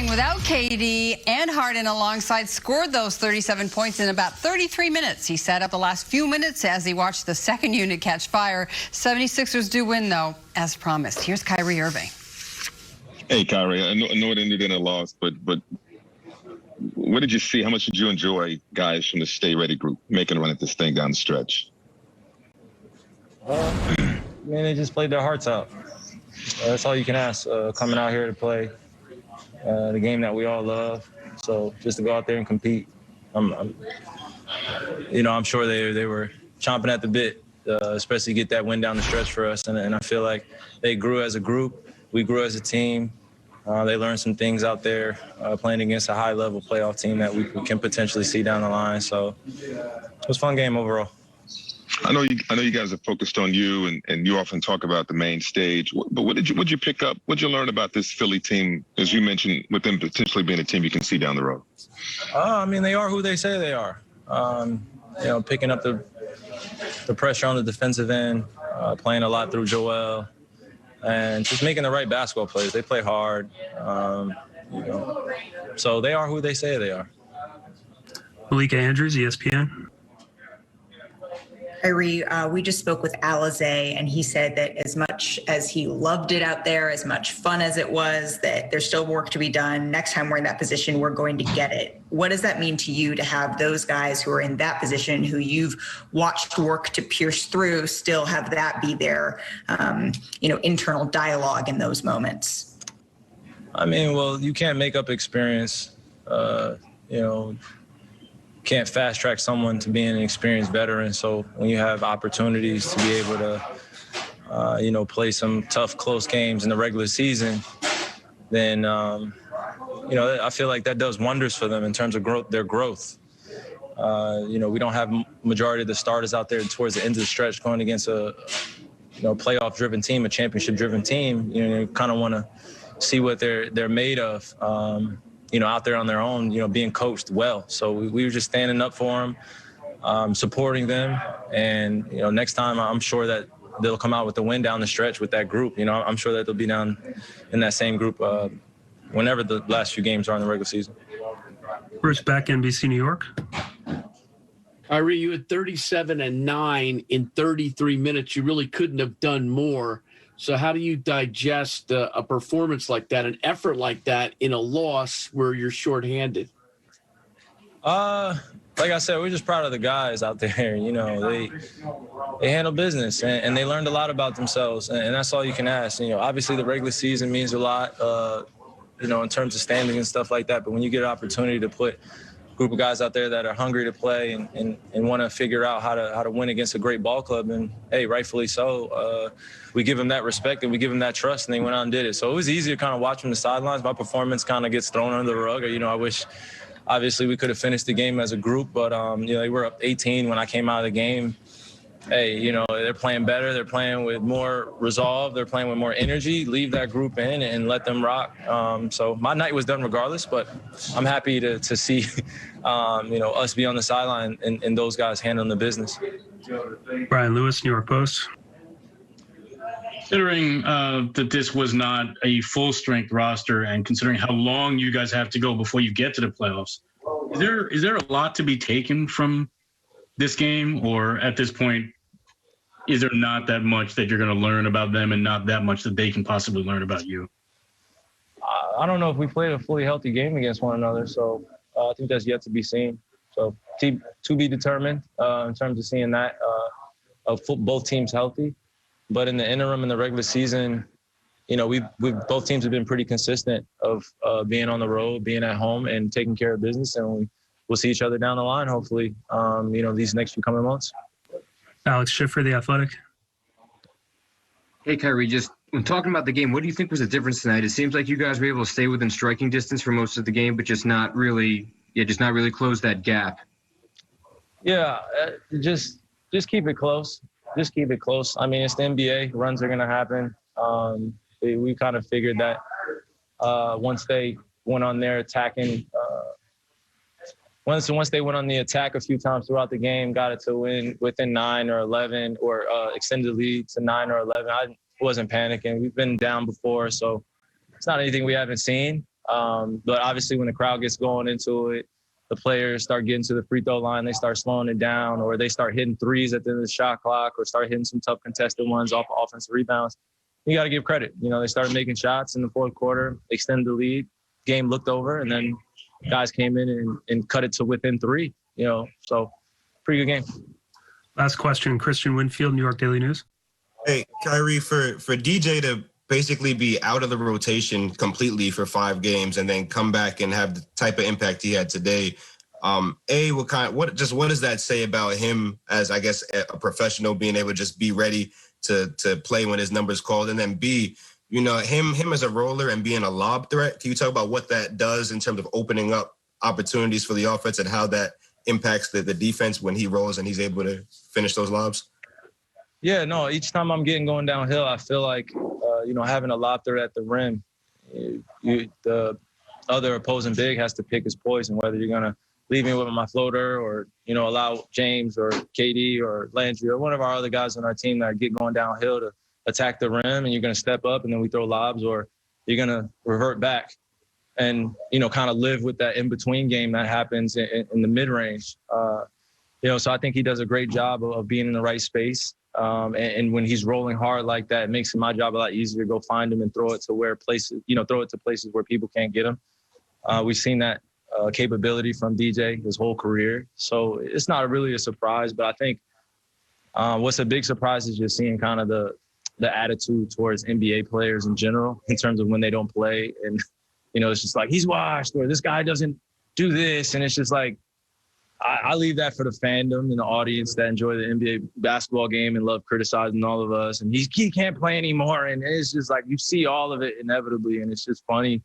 without KD and Harden alongside scored those 37 points in about 33 minutes. He sat up the last few minutes as he watched the second unit catch fire. 76ers do win, though, as promised. Here's Kyrie Irving. Hey, Kyrie, I know it ended in a loss, but what did you see? How much did you enjoy guys from the Stay Ready group making a run at this thing down the stretch? They just played their hearts out. That's all you can ask, coming out here to play the game that we all love. So just to go out there and compete, I'm sure they were chomping at the bit, especially get that win down the stretch for us. And I feel like they grew as a group. We grew as a team. They learned some things out there playing against a high-level playoff team that we can potentially see down the line. So it was a fun game overall. I know you guys are focused on you, and you often talk about the main stage. But what'd you pick up? What'd you learn about this Philly team, as you mentioned, with them potentially being a team you can see down the road? They are who they say they are. Picking up the pressure on the defensive end, playing a lot through Joel, and just making the right basketball plays. They play hard, so they are who they say they are. Malika Andrews, ESPN. Kyrie, we just spoke with Alize, and he said that as much as he loved it out there, as much fun as it was, that there's still work to be done. Next time we're in that position, we're going to get it. What does that mean to you to have those guys who are in that position, who you've watched work to pierce through, still have that be their, internal dialogue in those moments? You can't make up experience. Can't fast track someone to being an experienced veteran. So when you have opportunities to be able to, play some tough, close games in the regular season, then, I feel like that does wonders for them in terms of their growth. We don't have majority of the starters out there towards the end of the stretch going against a, playoff-driven team, a championship-driven team. You kind of want to see what they're made of. Out there on their own, being coached well. So we were just standing up for them, supporting them. And, next time I'm sure that they'll come out with the win down the stretch with that group. I'm sure that they'll be down in that same group whenever the last few games are in the regular season. Bruce Beck, NBC New York. Kyrie, you had 37 and 9 in 33 minutes. You really couldn't have done more. So how do you digest a performance like that, an effort like that in a loss where you're shorthanded? Like I said, we're just proud of the guys out there. They handle business and they learned a lot about themselves, and that's all you can ask. Obviously the regular season means a lot, in terms of standings and stuff like that. But when you get an opportunity to put a group of guys out there that are hungry to play and want to figure out how to win against a great ball club, and hey, rightfully so, we give them that respect and we give them that trust, and they went out and did it. So it was easy to kind of watch from the sidelines. My performance kind of gets thrown under the rug. I wish, obviously, we could have finished the game as a group, but they were up 18 when I came out of the game. Hey, they're playing better. They're playing with more resolve. They're playing with more energy. Leave that group in and let them rock. So my night was done regardless, but I'm happy to see, us be on the sideline and those guys handling the business. Brian Lewis, New York Post. Considering that this was not a full-strength roster, and considering how long you guys have to go before you get to the playoffs, is there a lot to be taken from this game, or at this point, is there not that much that you're going to learn about them and not that much that they can possibly learn about you? I don't know if we played a fully healthy game against one another, so I think that's yet to be seen. So to be determined in terms of seeing that of both teams healthy. But in the interim, in the regular season, we've both teams have been pretty consistent of being on the road, being at home, and taking care of business. And we'll see each other down the line, hopefully, these next few coming months. Alex Schiffer, The Athletic. Hey, Kyrie, just when talking about the game, what do you think was the difference tonight? It seems like you guys were able to stay within striking distance for most of the game, but just not really close that gap. Yeah, just keep it close. Just keep it close. It's the NBA. Runs are going to happen. We kind of figured that once they went on their attacking, once they went on the attack a few times throughout the game, got it to win within 9 or 11 or extended the lead to 9 or 11. I wasn't panicking. We've been down before, so it's not anything we haven't seen. But obviously when the crowd gets going into it, the players start getting to the free throw line, they start slowing it down, or they start hitting threes at the end of the shot clock, or start hitting some tough contested ones off offensive rebounds. You got to give credit. You know, they started making shots in the fourth quarter, extended the lead, game looked over, and then guys came in and cut it to within 3, you know, so pretty good game. Last question, Christian Winfield, New York Daily News. Hey, Kyrie, for DJ to basically be out of the rotation completely for 5 games and then come back and have the type of impact he had today, what does that say about him as, I guess, a professional, being able to just be ready to play when his number's called? And then B, you know, him as a roller and being a lob threat. Can you talk about what that does in terms of opening up opportunities for the offense and how that impacts the defense when he rolls and he's able to finish those lobs? Yeah, no, each time I'm going downhill, I feel like, you know, having a lob threat at the rim, the other opposing big has to pick his poison, whether you're going to leave me with my floater or, you know, allow James or KD or Landry or one of our other guys on our team that get going downhill to attack the rim, and you're going to step up and then we throw lobs, or you're going to revert back and, you know, kind of live with that in-between game that happens in the mid-range. You know, so I think he does a great job of being in the right space. And when he's rolling hard like that, it makes my job a lot easier to go find him and throw it to places where people can't get him. We've seen that capability from DJ his whole career. So it's not really a surprise, but I think what's a big surprise is just seeing kind of the attitude towards NBA players in general in terms of when they don't play. And, you know, it's just like, he's washed, or this guy doesn't do this. And it's just like, I leave that for the fandom and the audience that enjoy the NBA basketball game and love criticizing all of us. And he can't play anymore. And it's just like, you see all of it inevitably. And it's just funny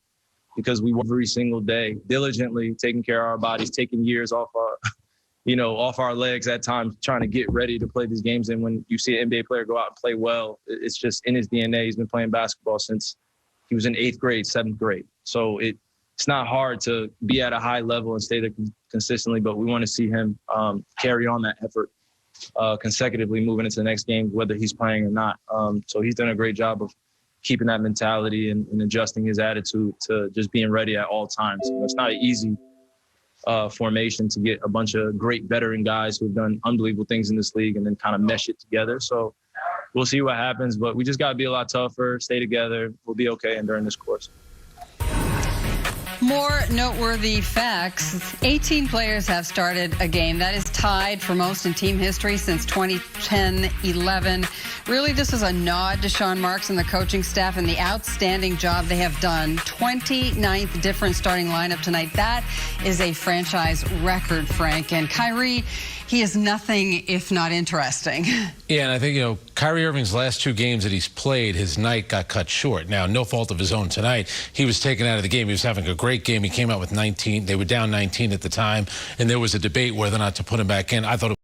because we work every single day diligently, taking care of our bodies, taking years off our legs at times, trying to get ready to play these games. And when you see an NBA player go out and play well, it's just in his DNA. He's been playing basketball since he was in 8th grade, 7th grade. So it's not hard to be at a high level and stay there consistently, but we want to see him carry on that effort consecutively moving into the next game, whether he's playing or not. So he's done a great job of keeping that mentality and adjusting his attitude to just being ready at all times. You know, it's not an easy formation to get a bunch of great veteran guys who have done unbelievable things in this league and then kind of mesh it together. So we'll see what happens, but we just got to be a lot tougher, stay together. We'll be okay during this course. More noteworthy facts. 18 players have started a game. That is tied for most in team history since 2010-11. Really, this is a nod to Sean Marks and the coaching staff and the outstanding job they have done. 29th different starting lineup tonight. That is a franchise record, Frank. And Kyrie, he is nothing if not interesting. Yeah, and I think, you know, Kyrie Irving's last 2 games that he's played, his night got cut short. Now, no fault of his own tonight. He was taken out of the game. He was having a great game. He came out with 19. They were down 19 at the time, and there was a debate whether or not to put him back in. I thought it